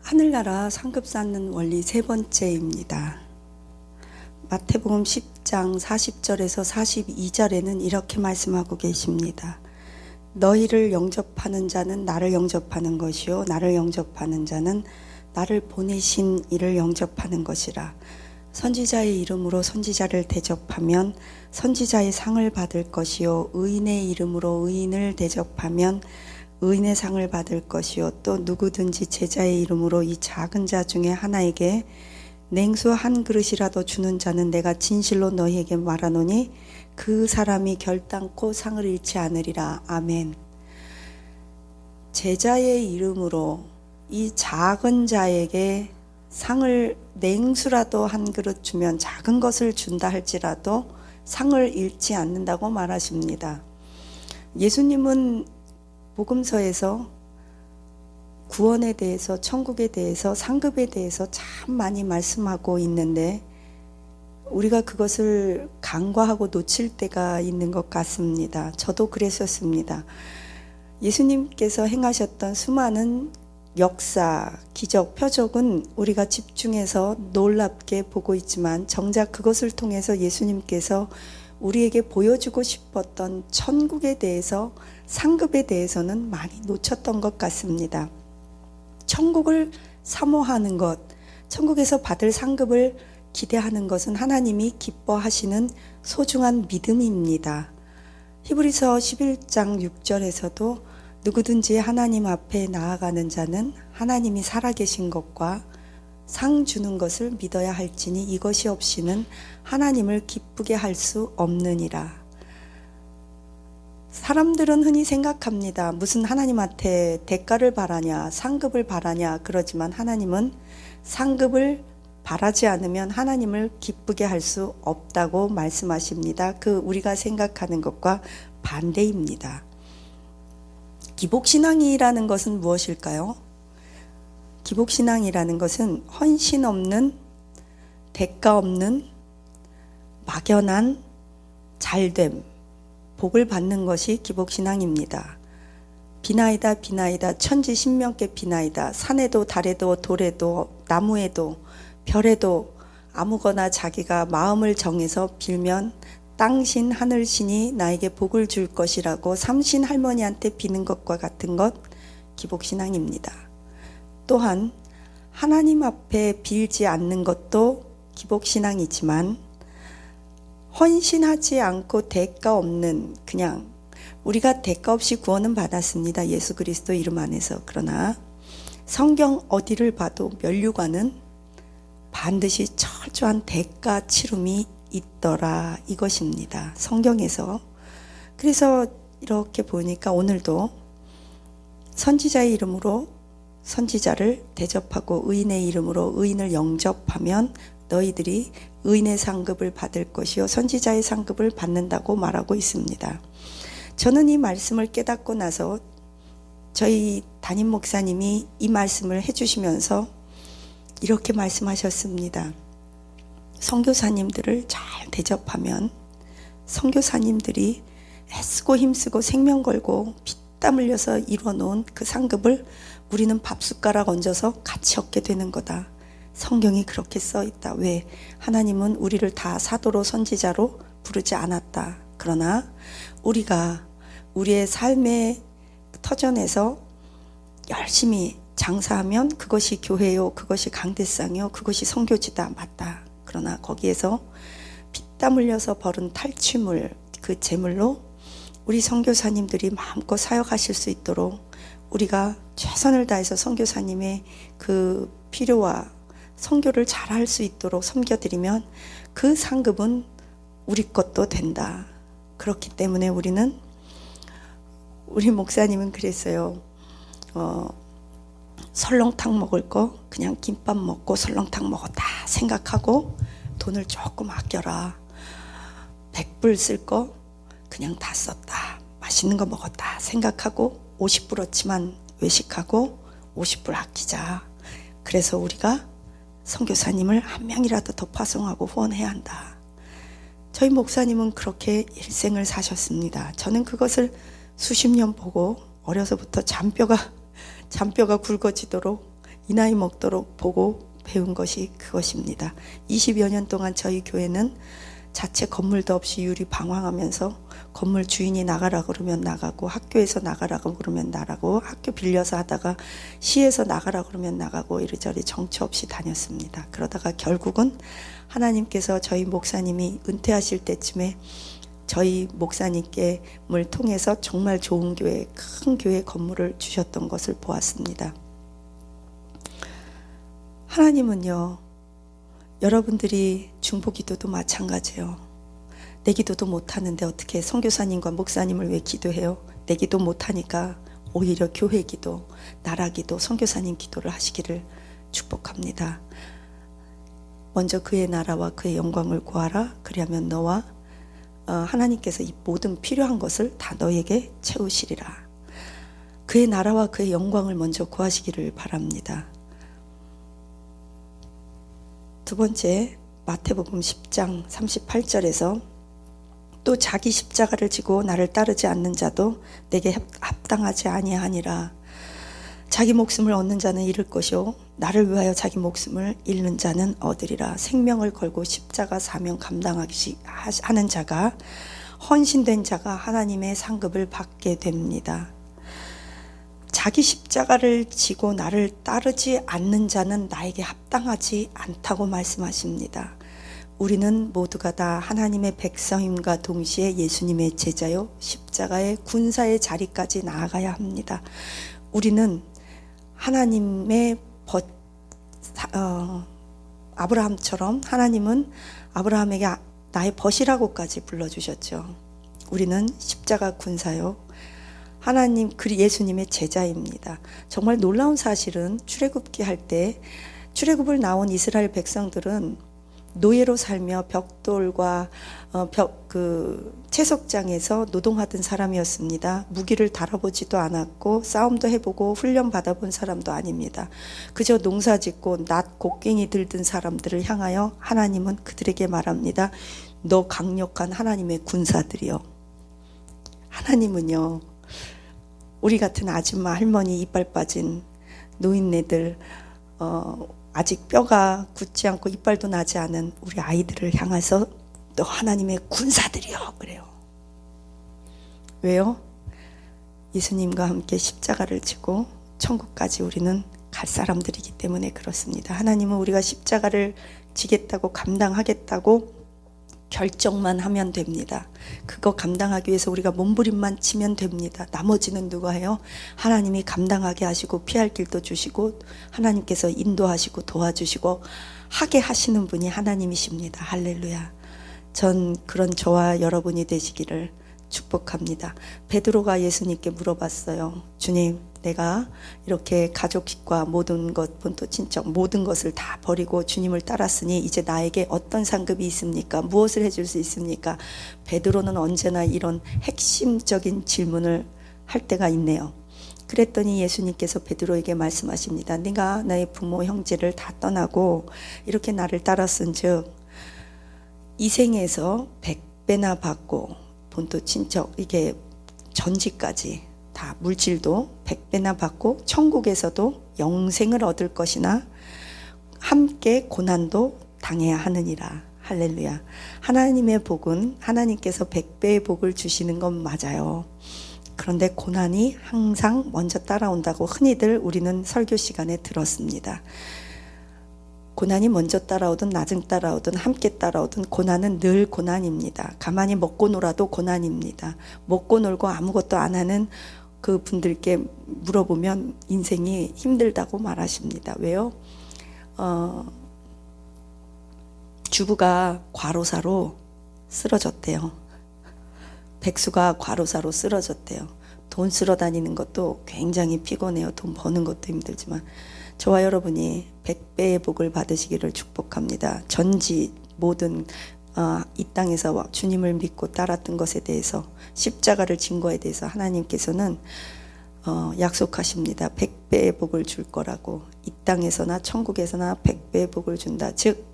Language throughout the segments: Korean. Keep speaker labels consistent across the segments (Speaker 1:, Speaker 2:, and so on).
Speaker 1: 하늘나라 상급 쌓는 원리 세 번째입니다. 마태복음 10장 40절에서 42절에는 이렇게 말씀하고 계십니다. 너희를 영접하는 자는 나를 영접하는 것이요 나를 영접하는 자는 나를 보내신 이를 영접하는 것이라. 선지자의 이름으로 선지자를 대접하면 선지자의 상을 받을 것이요 의인의 이름으로 의인을 대접하면 의인의 상을 받을 것이요 또 누구든지 제자의 이름으로 이 작은 자 중에 하나에게 냉수 한 그릇이라도 주는 자는 내가 진실로 너희에게 말하노니 그 사람이 결단코 상을 잃지 않으리라. 아멘. 제자의 이름으로 이 작은 자에게 상을 냉수라도 한 그릇 주면 작은 것을 준다 할지라도 상을 잃지 않는다고 말하십니다. 예수님은 복음서에서 구원에 대해서, 천국에 대해서, 상급에 대해서 참 많이 말씀하고 있는데 우리가 그것을 간과하고 놓칠 때가 있는 것 같습니다. 저도 그랬었습니다. 예수님께서 행하셨던 수많은 역사, 기적, 표적은 우리가 집중해서 놀랍게 보고 있지만 정작 그것을 통해서 예수님께서 우리에게 보여주고 싶었던 천국에 대해서, 상급에 대해서는 많이 놓쳤던 것 같습니다. 천국을 사모하는 것, 천국에서 받을 상급을 기대하는 것은 하나님이 기뻐하시는 소중한 믿음입니다. 히브리서 11장 6절에서도 누구든지 하나님 앞에 나아가는 자는 하나님이 살아계신 것과 상 주는 것을 믿어야 할지니 이것이 없이는 하나님을 기쁘게 할 수 없느니라. 사람들은 흔히 생각합니다. 무슨 하나님한테 대가를 바라냐, 상급을 바라냐 그러지만 하나님은 상급을 바라지 않으면 하나님을 기쁘게 할 수 없다고 말씀하십니다. 그 우리가 생각하는 것과 반대입니다. 기복신앙이라는 것은 무엇일까요? 기복신앙이라는 것은 헌신 없는, 대가 없는, 막연한 잘됨, 복을 받는 것이 기복신앙입니다. 비나이다 비나이다 천지신명께 비나이다. 산에도 달에도 돌에도 나무에도 별에도 아무거나 자기가 마음을 정해서 빌면 땅신 하늘신이 나에게 복을 줄 것이라고 삼신 할머니한테 비는 것과 같은 것 기복신앙입니다. 또한 하나님 앞에 빌지 않는 것도 기복신앙이지만 헌신하지 않고 대가 없는, 그냥 우리가 대가 없이 구원은 받았습니다. 예수 그리스도 이름 안에서. 그러나 성경 어디를 봐도 면류관은 반드시 철저한 대가 치름이 있더라 이것입니다. 성경에서. 그래서 이렇게 보니까 오늘도 선지자의 이름으로 선지자를 대접하고 의인의 이름으로 의인을 영접하면 너희들이 의인의 상급을 받을 것이요 선지자의 상급을 받는다고 말하고 있습니다. 저는 이 말씀을 깨닫고 나서 저희 담임 목사님이 이 말씀을 해주시면서 이렇게 말씀하셨습니다. 선교사님들을 잘 대접하면 선교사님들이 애쓰고 힘쓰고 생명 걸고 피땀 흘려서 이뤄놓은 그 상급을 우리는 밥숟가락 얹어서 같이 얻게 되는 거다. 성경이 그렇게 써 있다. 왜? 하나님은 우리를 다 사도로 선지자로 부르지 않았다. 그러나 우리가 우리의 삶의 터전에서 열심히 장사하면 그것이 교회요, 그것이 강대상이요, 그것이 선교지다. 맞다. 그러나 거기에서 피땀 흘려서 벌은 탈취물, 그 재물로 우리 선교사님들이 마음껏 사역하실 수 있도록 우리가 최선을 다해서 선교사님의 그 필요와 선교를 잘할 수 있도록 섬겨드리면 그 상급은 우리 것도 된다. 그렇기 때문에 우리 목사님은 그랬어요. 설렁탕 먹을 거 그냥 김밥 먹고 설렁탕 먹었다 생각하고 돈을 조금 아껴라. 100불 쓸 거 그냥 다 썼다. 맛있는 거 먹었다 생각하고 50불어치만 외식하고 50불 아끼자. 그래서 우리가 선교사님을 한 명이라도 더 파송하고 후원해야 한다. 저희 목사님은 그렇게 일생을 사셨습니다. 저는 그것을 수십 년 보고 어려서부터 잔뼈가 굵어지도록 이 나이 먹도록 보고 배운 것이 그것입니다. 20여 년 동안 저희 교회는 자체 건물도 없이 유리 방황하면서 건물 주인이 나가라 그러면 나가고, 학교에서 나가라 그러면 나가고, 학교 빌려서 하다가 시에서 나가라 그러면 나가고, 이리저리 정처 없이 다녔습니다. 그러다가 결국은 하나님께서 저희 목사님이 은퇴하실 때쯤에 저희 목사님께를 통해서 정말 좋은 교회, 큰 교회 건물을 주셨던 것을 보았습니다. 하나님은요, 여러분들이 중보기도도 마찬가지예요. 내 기도도 못하는데 어떻게 선교사님과 목사님을 왜 기도해요? 내 기도 못하니까 오히려 교회 기도, 나라 기도, 선교사님 기도를 하시기를 축복합니다. 먼저 그의 나라와 그의 영광을 구하라. 그리하면 너와 하나님께서 이 모든 필요한 것을 다 너에게 채우시리라. 그의 나라와 그의 영광을 먼저 구하시기를 바랍니다. 두 번째, 마태복음 10장 38절에서 또 자기 십자가를 지고 나를 따르지 않는 자도 내게 합당하지 아니하니라. 자기 목숨을 얻는 자는 잃을 것이요 나를 위하여 자기 목숨을 잃는 자는 얻으리라. 생명을 걸고 십자가 사명 감당하기 하는 자가, 헌신된 자가 하나님의 상급을 받게 됩니다. 자기 십자가를 지고 나를 따르지 않는 자는 나에게 합당하지 않다고 말씀하십니다. 우리는 모두가 다 하나님의 백성임과 동시에 예수님의 제자요 십자가의 군사의 자리까지 나아가야 합니다. 우리는 하나님의 아브라함처럼 하나님은 아브라함에게 나의 벗이라고까지 불러주셨죠. 우리는 십자가 군사요 하나님 예수님의 제자입니다. 정말 놀라운 사실은 출애굽기 할 때 출애굽을 나온 이스라엘 백성들은 노예로 살며 벽돌과 채석장에서 노동하던 사람이었습니다. 무기를 다뤄보지도 않았고 싸움도 해보고 훈련 받아본 사람도 아닙니다. 그저 농사짓고 낫 곡괭이 들던 사람들을 향하여 하나님은 그들에게 말합니다. 너 강력한 하나님의 군사들이여. 하나님은요, 우리 같은 아줌마, 할머니, 이빨 빠진 노인네들, 아직 뼈가 굳지 않고 이빨도 나지 않은 우리 아이들을 향해서 너 하나님의 군사들이여 그래요. 왜요? 예수님과 함께 십자가를 지고 천국까지 우리는 갈 사람들이기 때문에 그렇습니다. 하나님은 우리가 십자가를 지겠다고 감당하겠다고 결정만 하면 됩니다. 그거 감당하기 위해서 우리가 몸부림만 치면 됩니다. 나머지는 누가 해요? 하나님이 감당하게 하시고 피할 길도 주시고 하나님께서 인도하시고 도와주시고 하게 하시는 분이 하나님이십니다. 할렐루야. 전 그런 저와 여러분이 되시기를 축복합니다. 베드로가 예수님께 물어봤어요. 주님, 내가 이렇게 가족과 모든 것, 본토 친척 모든 것을 다 버리고 주님을 따랐으니 이제 나에게 어떤 상급이 있습니까? 무엇을 해줄 수 있습니까? 베드로는 언제나 이런 핵심적인 질문을 할 때가 있네요. 그랬더니 예수님께서 베드로에게 말씀하십니다. 네가 나의 부모 형제를 다 떠나고 이렇게 나를 따랐은즉 이 생에서 100배나 받고 본토 친척 이게 전지까지 다 물질도 100배나 받고 천국에서도 영생을 얻을 것이나 함께 고난도 당해야 하느니라. 할렐루야. 하나님의 복은 하나님께서 100배의 복을 주시는 건 맞아요. 그런데 고난이 항상 먼저 따라온다고 흔히들 우리는 설교 시간에 들었습니다. 고난이 먼저 따라오든 나중 따라오든 함께 따라오든 고난은 늘 고난입니다. 가만히 먹고 놀아도 고난입니다. 먹고 놀고 아무것도 안 하는 그 분들께 물어보면 인생이 힘들다고 말하십니다. 왜요? 주부가 과로사로 쓰러졌대요. 백수가 과로사로 쓰러졌대요. 돈 쓰러 다니는 것도 굉장히 피곤해요. 돈 버는 것도 힘들지만 저와 여러분이 100배의 복을 받으시기를 축복합니다. 전지 모든 이 땅에서 주님을 믿고 따랐던 것에 대해서 십자가를 진 거에 대해서 하나님께서는 약속하십니다. 100배의 복을 줄 거라고. 이 땅에서나 천국에서나 100배의 복을 준다. 즉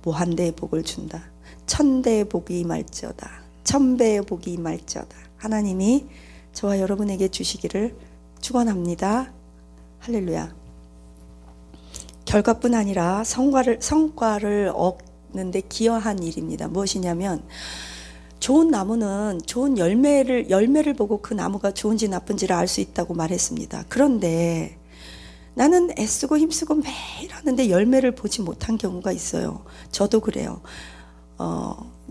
Speaker 1: 무한대의 복을 준다. 1000대의 복이 임할지어다. 1000배의 복이 임할지어다. 하나님이 저와 여러분에게 주시기를 축원합니다. 할렐루야. 결과뿐 아니라 성과를 얻는데 기여한 일입니다. 무엇이냐면 좋은 나무는 좋은 열매를 보고 그 나무가 좋은지 나쁜지를 알 수 있다고 말했습니다. 그런데 나는 애쓰고 힘쓰고 매일 하는데 열매를 보지 못한 경우가 있어요. 저도 그래요.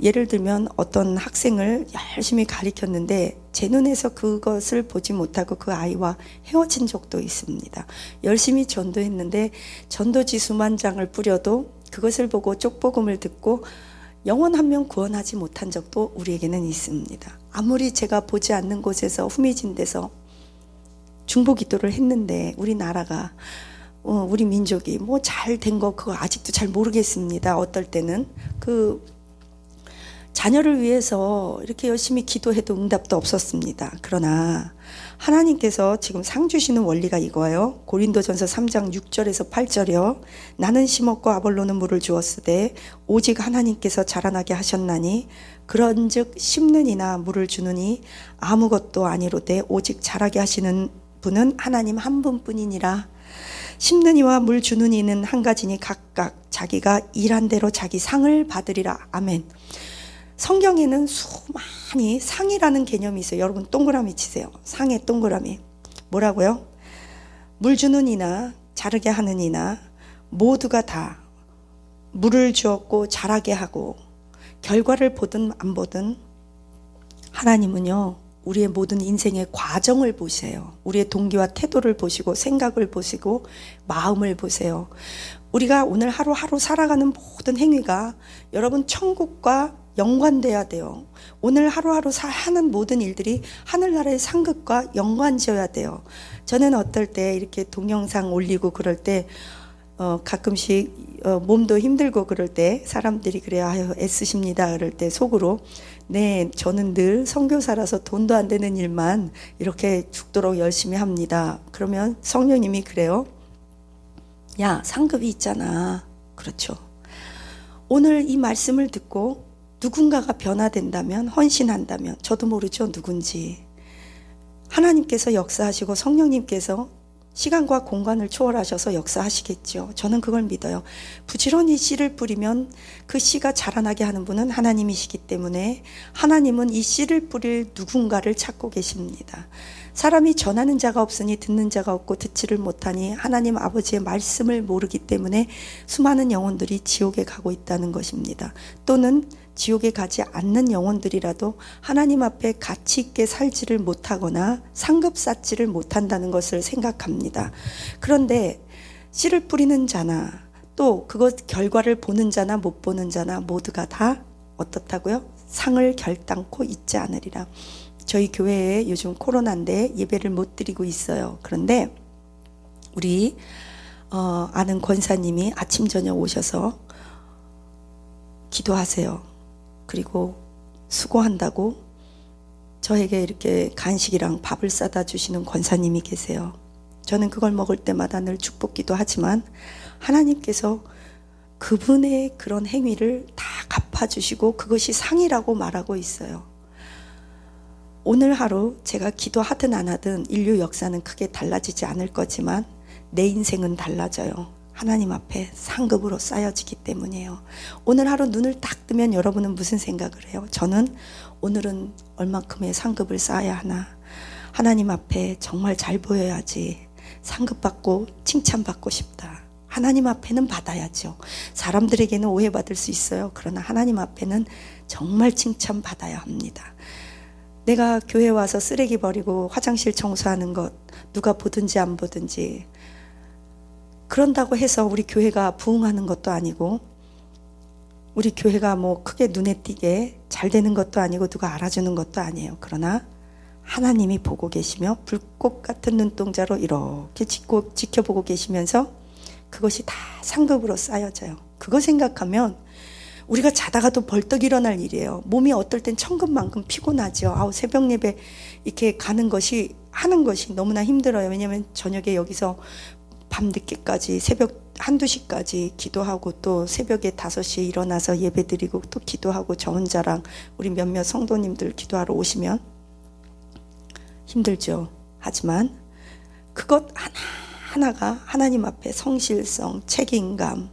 Speaker 1: 예를 들면 어떤 학생을 열심히 가르쳤는데 제 눈에서 그것을 보지 못하고 그 아이와 헤어진 적도 있습니다. 열심히 전도했는데 전도지 수만 장을 뿌려도 그것을 보고 쪽복음을 듣고 영혼 한 명 구원하지 못한 적도 우리에게는 있습니다. 아무리 제가 보지 않는 곳에서 후미진 데서 중보기도를 했는데 우리나라가 우리 민족이 뭐 잘 된 거 그거 아직도 잘 모르겠습니다. 어떨 때는 그 자녀를 위해서 이렇게 열심히 기도해도 응답도 없었습니다. 그러나 하나님께서 지금 상 주시는 원리가 이거예요. 고린도전서 3장 6절에서 8절이요. 나는 심었고 아볼로는 물을 주었으되 오직 하나님께서 자라나게 하셨나니 그런즉 심는 이나 물을 주는 이 아무것도 아니로되 오직 자라게 하시는 분은 하나님 한 분뿐이니라. 심는 이와 물 주는 이는 한 가지니 각각 자기가 일한 대로 자기 상을 받으리라. 아멘. 성경에는 수많이 상이라는 개념이 있어요. 여러분 동그라미 치세요. 상의 동그라미. 뭐라고요? 물 주는 이나 자르게 하는 이나 모두가 다 물을 주었고 자라게 하고 결과를 보든 안 보든 하나님은요 우리의 모든 인생의 과정을 보세요. 우리의 동기와 태도를 보시고 생각을 보시고 마음을 보세요. 우리가 오늘 하루하루 살아가는 모든 행위가 여러분 천국과 연관돼야 돼요. 오늘 하루하루 하는 모든 일들이 하늘나라의 상급과 연관지어야 돼요. 저는 어떨 때 이렇게 동영상 올리고 그럴 때 가끔씩 몸도 힘들고 그럴 때 사람들이 그래요. 아유 애쓰십니다. 그럴 때 속으로 네 저는 늘 선교사라서 돈도 안 되는 일만 이렇게 죽도록 열심히 합니다. 그러면 성령님이 그래요. 야 상급이 있잖아. 그렇죠. 오늘 이 말씀을 듣고 누군가가 변화된다면 헌신한다면 저도 모르죠 누군지 하나님께서 역사하시고 성령님께서 시간과 공간을 초월하셔서 역사하시겠죠. 저는 그걸 믿어요. 부지런히 씨를 뿌리면 그 씨가 자라나게 하는 분은 하나님이시기 때문에 하나님은 이 씨를 뿌릴 누군가를 찾고 계십니다. 사람이 전하는 자가 없으니 듣는 자가 없고 듣지를 못하니 하나님 아버지의 말씀을 모르기 때문에 수많은 영혼들이 지옥에 가고 있다는 것입니다. 또는 지옥에 가지 않는 영혼들이라도 하나님 앞에 가치 있게 살지를 못하거나 상급 쌓지를 못한다는 것을 생각합니다. 그런데 씨를 뿌리는 자나 또 그것 결과를 보는 자나 못 보는 자나 모두가 다 어떻다고요? 상을 결단코 잊지 않으리라. 저희 교회에 요즘 코로나인데 예배를 못 드리고 있어요. 그런데 우리 아는 권사님이 아침 저녁 오셔서 기도하세요. 그리고 수고한다고 저에게 이렇게 간식이랑 밥을 싸다 주시는 권사님이 계세요. 저는 그걸 먹을 때마다 늘 축복기도 하지만 하나님께서 그분의 그런 행위를 다 갚아주시고 그것이 상이라고 말하고 있어요. 오늘 하루 제가 기도하든 안 하든 인류 역사는 크게 달라지지 않을 거지만 내 인생은 달라져요. 하나님 앞에 상급으로 쌓여지기 때문이에요. 오늘 하루 눈을 딱 뜨면 여러분은 무슨 생각을 해요? 저는 오늘은 얼만큼의 상급을 쌓아야 하나? 하나님 앞에 정말 잘 보여야지. 상급받고 칭찬받고 싶다. 하나님 앞에는 받아야죠. 사람들에게는 오해받을 수 있어요. 그러나 하나님 앞에는 정말 칭찬받아야 합니다. 내가 교회 와서 쓰레기 버리고 화장실 청소하는 것 누가 보든지 안 보든지 그런다고 해서 우리 교회가 부흥하는 것도 아니고 우리 교회가 뭐 크게 눈에 띄게 잘 되는 것도 아니고 누가 알아주는 것도 아니에요. 그러나 하나님이 보고 계시며 불꽃 같은 눈동자로 이렇게 지켜보고 계시면서 그것이 다 상급으로 쌓여져요. 그거 생각하면 우리가 자다가도 벌떡 일어날 일이에요. 몸이 어떨 땐 천근만근 피곤하죠. 새벽 예배 이렇게 가는 것이 하는 것이 너무나 힘들어요. 왜냐하면 저녁에 여기서 밤늦게까지 새벽 1~2시까지 기도하고 또 새벽에 5시에 일어나서 예배드리고 또 기도하고 저 혼자랑 우리 몇몇 성도님들 기도하러 오시면 힘들죠. 하지만 그것 하나가 하나님 앞에 성실성, 책임감,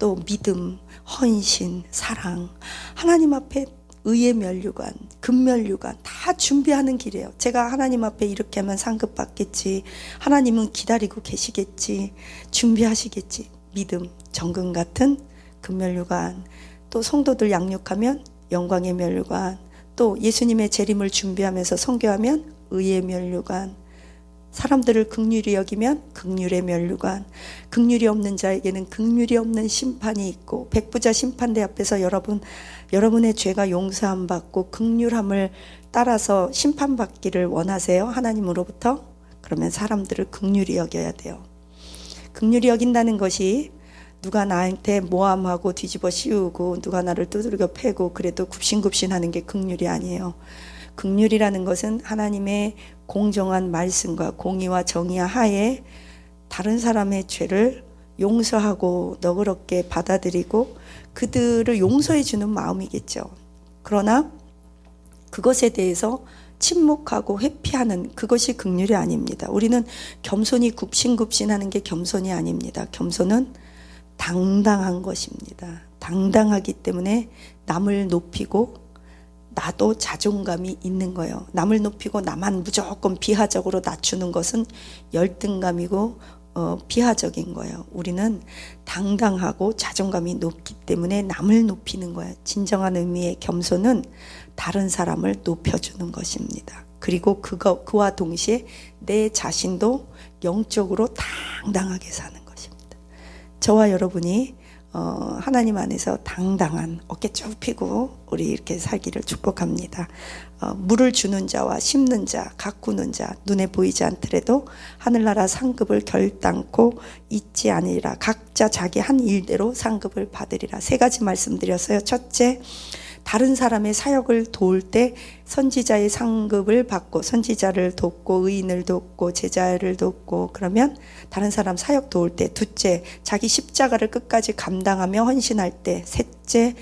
Speaker 1: 또 믿음, 헌신, 사랑, 하나님 앞에 의의 면류관, 금면류관 다 준비하는 길이에요. 제가 하나님 앞에 이렇게 하면 상급 받겠지, 하나님은 기다리고 계시겠지, 준비하시겠지. 믿음, 정금 같은 금면류관, 또 성도들 양육하면 영광의 면류관, 또 예수님의 재림을 준비하면서 선교하면 의의 면류관, 사람들을 긍휼히 여기면 긍휼의 면류관, 긍휼이 없는 자에게는 긍휼이 없는 심판이 있고, 백부자 심판대 앞에서 여러분의 죄가 용서함 받고 긍휼함을 따라서 심판받기를 원하세요? 하나님으로부터? 그러면 사람들을 긍휼히 여겨야 돼요. 긍휼히 여긴다는 것이 누가 나한테 모함하고 뒤집어 씌우고 누가 나를 두들겨 패고 그래도 굽신굽신하는 게 긍휼이 아니에요. 긍휼이라는 것은 하나님의 공정한 말씀과 공의와 정의 하에 다른 사람의 죄를 용서하고 너그럽게 받아들이고 그들을 용서해 주는 마음이겠죠. 그러나 그것에 대해서 침묵하고 회피하는 그것이 긍휼이 아닙니다. 우리는 겸손히 굽신굽신하는 게 겸손이 아닙니다. 겸손은 당당한 것입니다. 당당하기 때문에 남을 높이고 나도 자존감이 있는 거예요. 남을 높이고 나만 무조건 비하적으로 낮추는 것은 열등감이고 비하적인 거예요. 우리는 당당하고 자존감이 높기 때문에 남을 높이는 거예요. 진정한 의미의 겸손은 다른 사람을 높여주는 것입니다. 그리고 그와 동시에 내 자신도 영적으로 당당하게 사는 것입니다. 저와 여러분이 하나님 안에서 당당한 어깨 쭉 펴고 우리 이렇게 살기를 축복합니다. 물을 주는 자와 심는 자, 가꾸는 자, 눈에 보이지 않더라도 하늘나라 상급을 결단코 잊지 않으리라. 각자 자기 한 일대로 상급을 받으리라. 세 가지 말씀드렸어요. 첫째, 다른 사람의 사역을 도울 때 선지자의 상급을 받고 선지자를 돕고 의인을 돕고 제자를 돕고 그러면 다른 사람 사역 도울 때, 둘째 자기 십자가를 끝까지 감당하며 헌신할 때, 셋째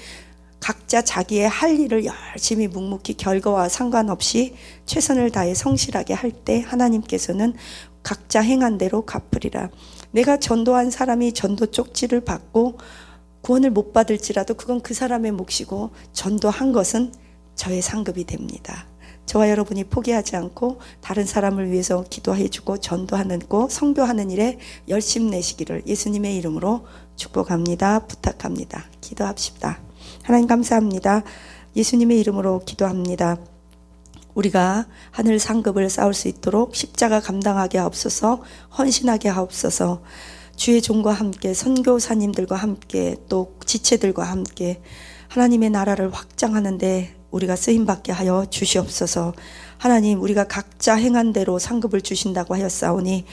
Speaker 1: 각자 자기의 할 일을 열심히 묵묵히 결과와 상관없이 최선을 다해 성실하게 할 때 하나님께서는 각자 행한 대로 갚으리라. 내가 전도한 사람이 전도 쪽지를 받고 구원을 못 받을지라도 그건 그 사람의 몫이고 전도한 것은 저의 상급이 됩니다. 저와 여러분이 포기하지 않고 다른 사람을 위해서 기도해주고 전도하는 거 선교하는 일에 열심 내시기를 예수님의 이름으로 축복합니다. 부탁합니다. 기도합시다. 하나님 감사합니다. 예수님의 이름으로 기도합니다. 우리가 하늘 상급을 쌓을 수 있도록 십자가 감당하게 하옵소서, 헌신하게 하옵소서. 주의 종과 함께 선교사님들과 함께 또 지체들과 함께 하나님의 나라를 확장하는데 우리가 쓰임받게 하여 주시옵소서. 하나님, 우리가 각자 행한 대로 상급을 주신다고 하였사오니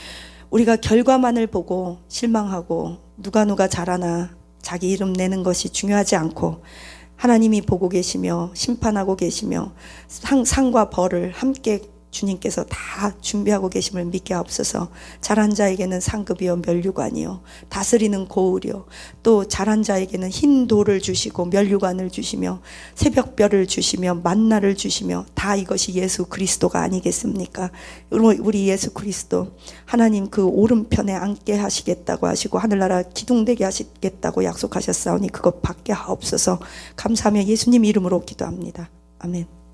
Speaker 1: 우리가 결과만을 보고 실망하고 누가 잘하나 자기 이름 내는 것이 중요하지 않고 하나님이 보고 계시며 심판하고 계시며 상과 벌을 함께 주님께서 다 준비하고 계심을 믿게 하옵소서. 잘한 자에게는 상급이요 면류관이요 다스리는 고을이요 또 잘한 자에게는 흰 돌을 주시고 면류관을 주시며 새벽별을 주시며 만나를 주시며 다 이것이 예수 그리스도가 아니겠습니까? 우리 예수 그리스도 하나님 그 오른편에 앉게 하시겠다고 하시고 하늘나라 기둥되게 하시겠다고 약속하셨사오니 그것 받게 하옵소서. 감사하며 예수님 이름으로 기도합니다. 아멘.